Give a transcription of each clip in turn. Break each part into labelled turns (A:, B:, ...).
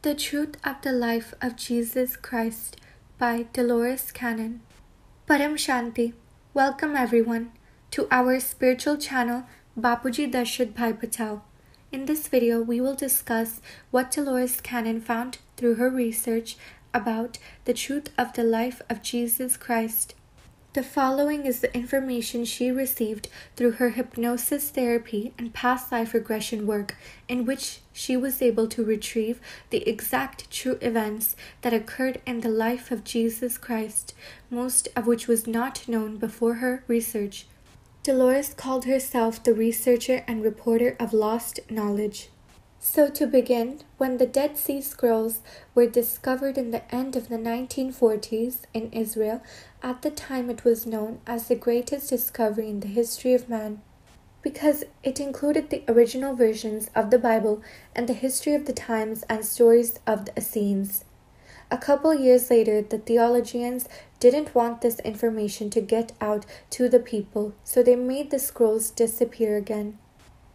A: The Truth of the Life of Jesus Christ by Dolores Cannon. Param Shanti. Welcome everyone to our spiritual channel Bapuji Darshit Bhai Patel. In this video, we will discuss what Dolores Cannon found through her research about the truth of the life of Jesus Christ. The following is the information she received through her hypnosis therapy and past life regression work, in which she was able to retrieve the exact true events that occurred in the life of Jesus Christ, most of which was not known before her research. Dolores called herself the researcher and reporter of lost knowledge. So to begin, when the Dead Sea Scrolls were discovered in the end of the 1940s in Israel, at the time it was known as the greatest discovery in the history of man, because it included the original versions of the Bible and the history of the times and stories of the Essenes. A couple years later, the theologians didn't want this information to get out to the people, so they made the scrolls disappear again.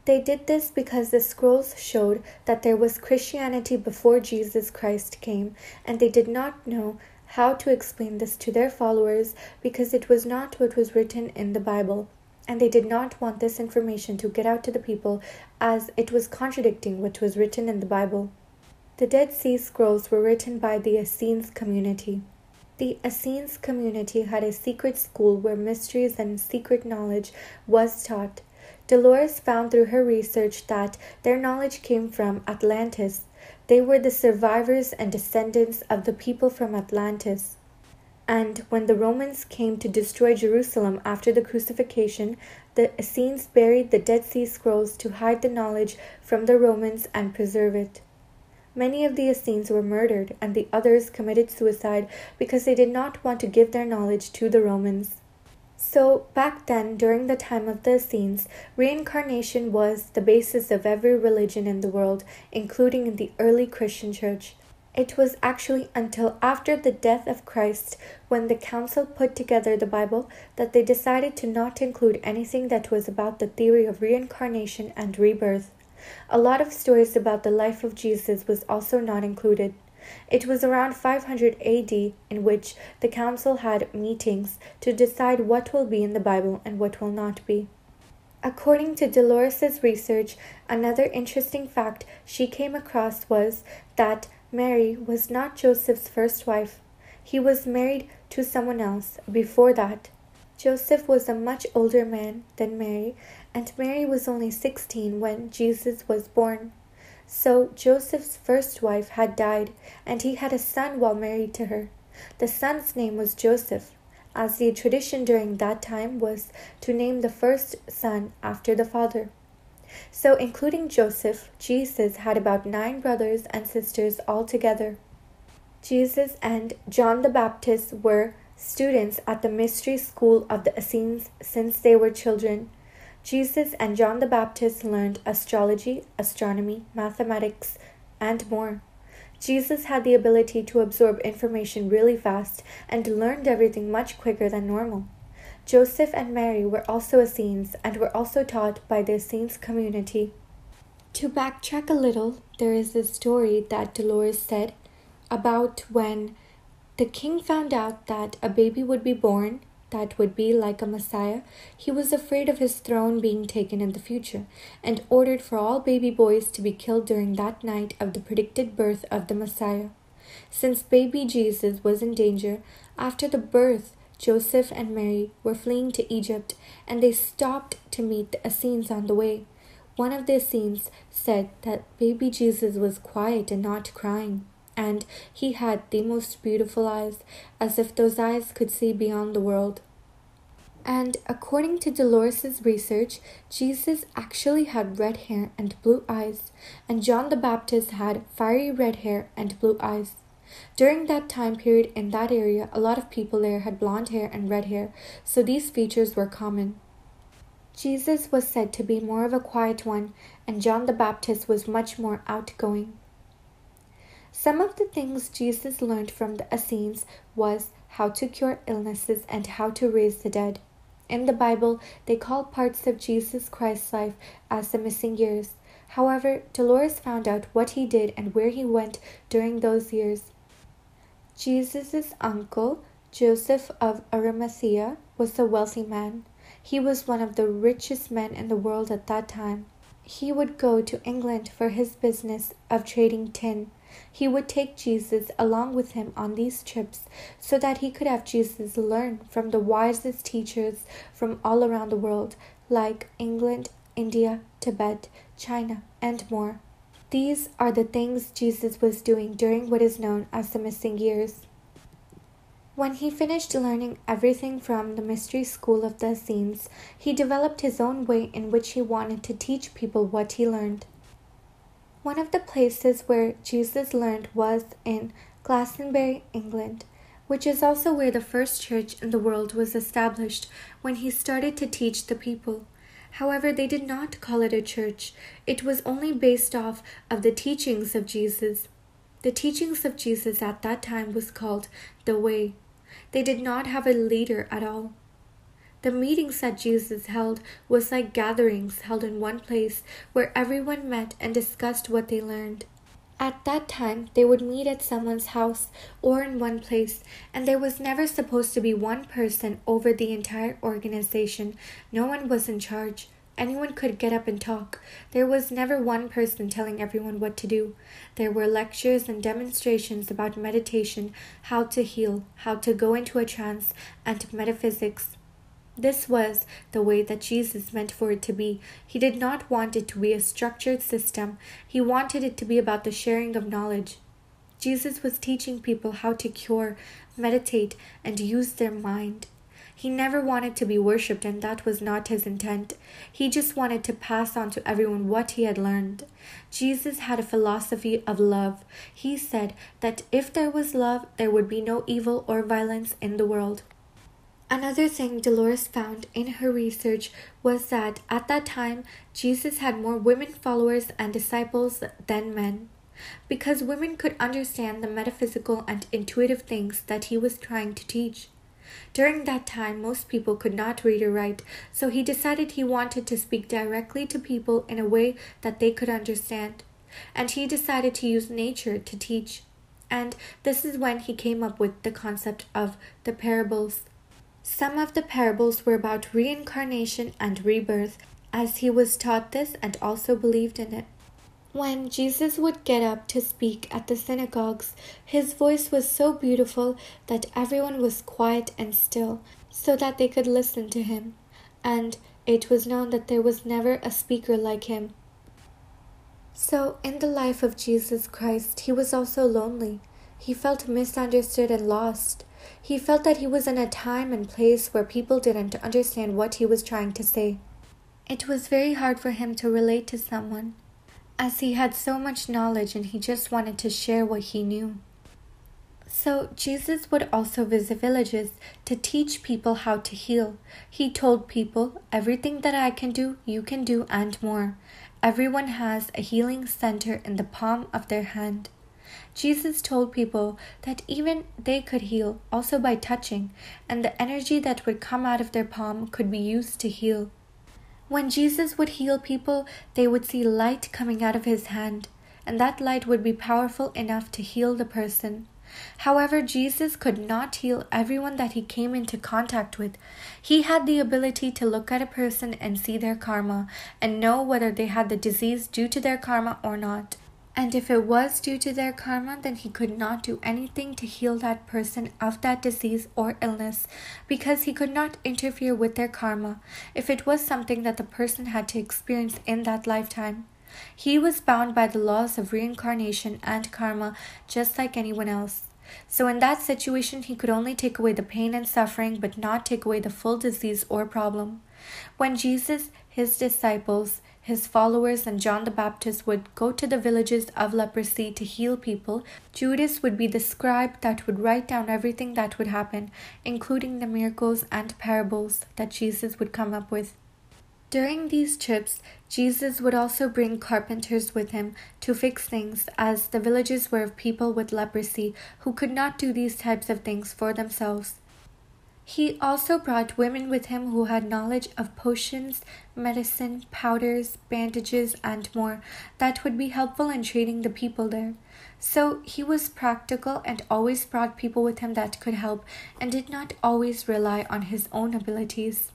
A: They did this because the scrolls showed that there was Christianity before Jesus Christ came, and they did not know how to explain this to their followers because it was not what was written in the Bible, and they did not want this information to get out to the people as it was contradicting what was written in the Bible. The Dead Sea Scrolls were written by the Essenes community. The Essenes community had a secret school where mysteries and secret knowledge was taught. Dolores found through her research that their knowledge came from Atlantis. They were the survivors and descendants of the people from Atlantis. And when the Romans came to destroy Jerusalem after the crucifixion, the Essenes buried the Dead Sea Scrolls to hide the knowledge from the Romans and preserve it. Many of the Essenes were murdered, and the others committed suicide because they did not want to give their knowledge to the Romans. So, back then, during the time of the Essenes, reincarnation was the basis of every religion in the world, including in the early Christian church. It was actually until after the death of Christ, when the council put together the Bible, that they decided to not include anything that was about the theory of reincarnation and rebirth. A lot of stories about the life of Jesus was also not included. It was around 500 AD in which the council had meetings to decide what will be in the Bible and what will not be. According to Dolores' research, another interesting fact she came across was that Mary was not Joseph's first wife. He was married to someone else before that. Joseph was a much older man than Mary, and Mary was only 16 when Jesus was born. So Joseph's first wife had died, and he had a son while married to her. The son's name was Joseph, as the tradition during that time was to name the first son after the father. So including Joseph, Jesus had about 9 brothers and sisters altogether. Jesus and John the Baptist were students at the mystery school of the Essenes since they were children. Jesus and John the Baptist learned astrology, astronomy, mathematics, and more. Jesus had the ability to absorb information really fast and learned everything much quicker than normal. Joseph and Mary were also Essenes and were also taught by the Essenes community. To backtrack a little, there is a story that Dolores said about when the king found out that a baby would be born that would be like a Messiah. He was afraid of his throne being taken in the future, and ordered for all baby boys to be killed during that night of the predicted birth of the Messiah. Since baby Jesus was in danger, after the birth, Joseph and Mary were fleeing to Egypt, and they stopped to meet the Essenes on the way. One of the Essenes said that baby Jesus was quiet and not crying, and he had the most beautiful eyes, as if those eyes could see beyond the world. And according to Dolores' research, Jesus actually had red hair and blue eyes, and John the Baptist had fiery red hair and blue eyes. During that time period in that area, a lot of people there had blonde hair and red hair, so these features were common. Jesus was said to be more of a quiet one, and John the Baptist was much more outgoing. Some of the things Jesus learned from the Essenes was how to cure illnesses and how to raise the dead. In the Bible, they call parts of Jesus Christ's life as the missing years. However, Dolores found out what he did and where he went during those years. Jesus' uncle, Joseph of Arimathea, was a wealthy man. He was one of the richest men in the world at that time. He would go to England for his business of trading tin. He would take Jesus along with him on these trips so that he could have Jesus learn from the wisest teachers from all around the world, like England, India, Tibet, China, and more. These are the things Jesus was doing during what is known as the missing years. When he finished learning everything from the mystery school of the Essenes, he developed his own way in which he wanted to teach people what he learned. One of the places where Jesus learned was in Glastonbury, England, which is also where the first church in the world was established when he started to teach the people. However, they did not call it a church. It was only based off of the teachings of Jesus. The teachings of Jesus at that time was called the Way. They did not have a leader at all. The meetings that Jesus held was like gatherings held in one place where everyone met and discussed what they learned. At that time, they would meet at someone's house or in one place, and there was never supposed to be one person over the entire organization. No one was in charge. Anyone could get up and talk. There was never one person telling everyone what to do. There were lectures and demonstrations about meditation, how to heal, how to go into a trance, and metaphysics. This was the way that Jesus meant for it to be. He did not want it to be a structured system. He wanted it to be about the sharing of knowledge. Jesus was teaching people how to cure, meditate, and use their mind. He never wanted to be worshipped, and that was not his intent. He just wanted to pass on to everyone what he had learned. Jesus had a philosophy of love. He said that if there was love, there would be no evil or violence in the world. Another thing Dolores found in her research was that at that time, Jesus had more women followers and disciples than men, because women could understand the metaphysical and intuitive things that he was trying to teach. During that time, most people could not read or write, so he decided he wanted to speak directly to people in a way that they could understand. And he decided to use nature to teach. And this is when he came up with the concept of the parables. Some of the parables were about reincarnation and rebirth, as he was taught this and also believed in it. When Jesus would get up to speak at the synagogues, his voice was so beautiful that everyone was quiet and still, so that they could listen to him. And it was known that there was never a speaker like him. So, in the life of Jesus Christ, he was also lonely. He felt misunderstood and lost. He felt that he was in a time and place where people didn't understand what he was trying to say. It was very hard for him to relate to someone, as he had so much knowledge and he just wanted to share what he knew. So Jesus would also visit villages to teach people how to heal. He told people, everything that I can do, you can do and more. Everyone has a healing center in the palm of their hand. Jesus told people that even they could heal also by touching, and the energy that would come out of their palm could be used to heal. When Jesus would heal people, they would see light coming out of his hand, and that light would be powerful enough to heal the person. However, Jesus could not heal everyone that he came into contact with. He had the ability to look at a person and see their karma, and know whether they had the disease due to their karma or not. And if it was due to their karma, then he could not do anything to heal that person of that disease or illness, because he could not interfere with their karma if it was something that the person had to experience in that lifetime. He was bound by the laws of reincarnation and karma just like anyone else. So in that situation, he could only take away the pain and suffering, but not take away the full disease or problem. When Jesus, his disciples, his followers, and John the Baptist would go to the villages of leprosy to heal people, Judas would be the scribe that would write down everything that would happen, including the miracles and parables that Jesus would come up with. During these trips, Jesus would also bring carpenters with him to fix things, as the villages were of people with leprosy who could not do these types of things for themselves. He also brought women with him who had knowledge of potions, medicine, powders, bandages, and more that would be helpful in treating the people there. So he was practical and always brought people with him that could help and did not always rely on his own abilities.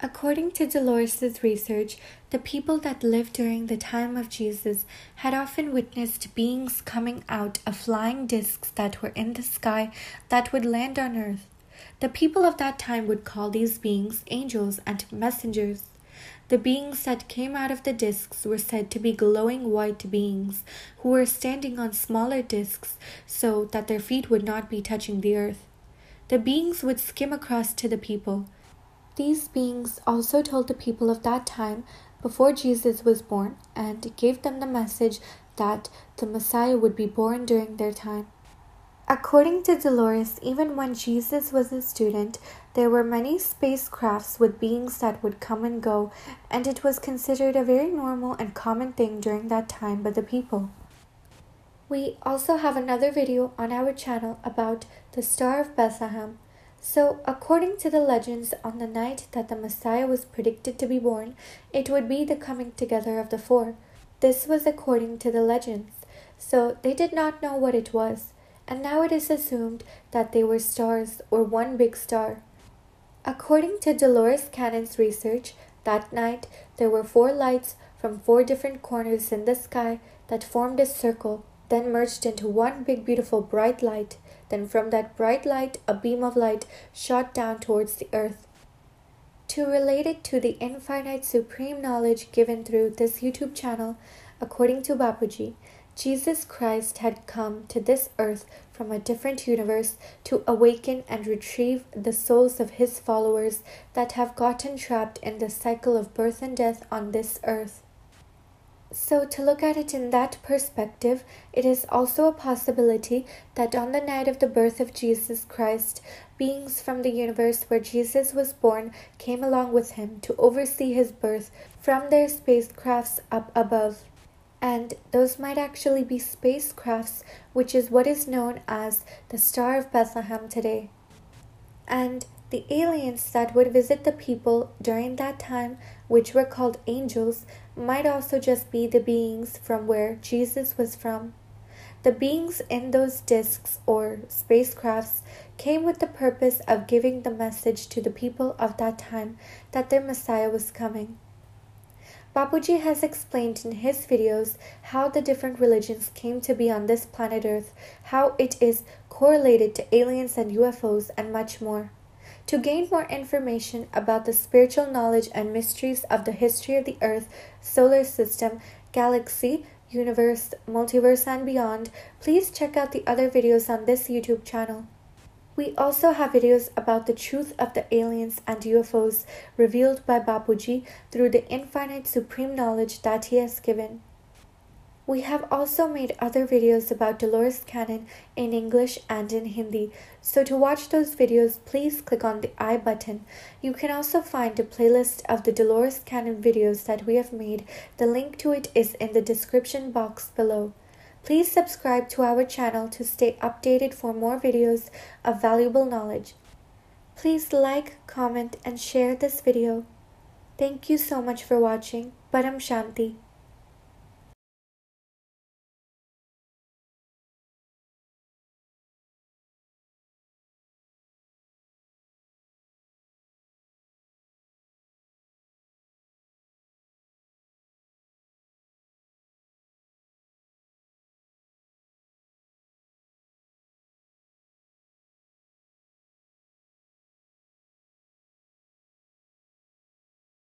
A: According to Dolores' research, the people that lived during the time of Jesus had often witnessed beings coming out of flying discs that were in the sky that would land on earth. The people of that time would call these beings angels and messengers. The beings that came out of the discs were said to be glowing white beings who were standing on smaller discs so that their feet would not be touching the earth. The beings would skim across to the people. These beings also told the people of that time before Jesus was born and gave them the message that the Messiah would be born during their time. According to Dolores, even when Jesus was a student, there were many spacecrafts with beings that would come and go, and it was considered a very normal and common thing during that time by the people. We also have another video on our channel about the Star of Bethlehem. So, according to the legends, on the night that the Messiah was predicted to be born, it would be the coming together of the four. This was according to the legends, so they did not know what it was, and now it is assumed that they were stars or one big star. According to Dolores Cannon's research, that night there were 4 lights from 4 different corners in the sky that formed a circle, then merged into one big beautiful bright light. Then from that bright light, a beam of light shot down towards the earth. To relate it to the infinite supreme knowledge given through this YouTube channel, according to Bapuji, Jesus Christ had come to this earth from a different universe to awaken and retrieve the souls of his followers that have gotten trapped in the cycle of birth and death on this earth. So to look at it in that perspective, it is also a possibility that on the night of the birth of Jesus Christ, beings from the universe where Jesus was born came along with him to oversee his birth from their spacecrafts up above. And those might actually be spacecrafts, which is what is known as the Star of Bethlehem today. And the aliens that would visit the people during that time, which were called angels, might also just be the beings from where Jesus was from. The beings in those discs or spacecrafts came with the purpose of giving the message to the people of that time that their Messiah was coming. Bapuji has explained in his videos how the different religions came to be on this planet Earth, how it is correlated to aliens and UFOs, and much more. To gain more information about the spiritual knowledge and mysteries of the history of the Earth, solar system, galaxy, universe, multiverse, and beyond, please check out the other videos on this YouTube channel. We also have videos about the truth of the aliens and UFOs revealed by Bapuji through the infinite supreme knowledge that he has given. We have also made other videos about Dolores Cannon in English and in Hindi, so to watch those videos, please click on the I button. You can also find a playlist of the Dolores Cannon videos that we have made. The link to it is in the description box below. Please subscribe to our channel to stay updated for more videos of valuable knowledge. Please like, comment, and share this video. Thank you so much for watching. Param Shanti.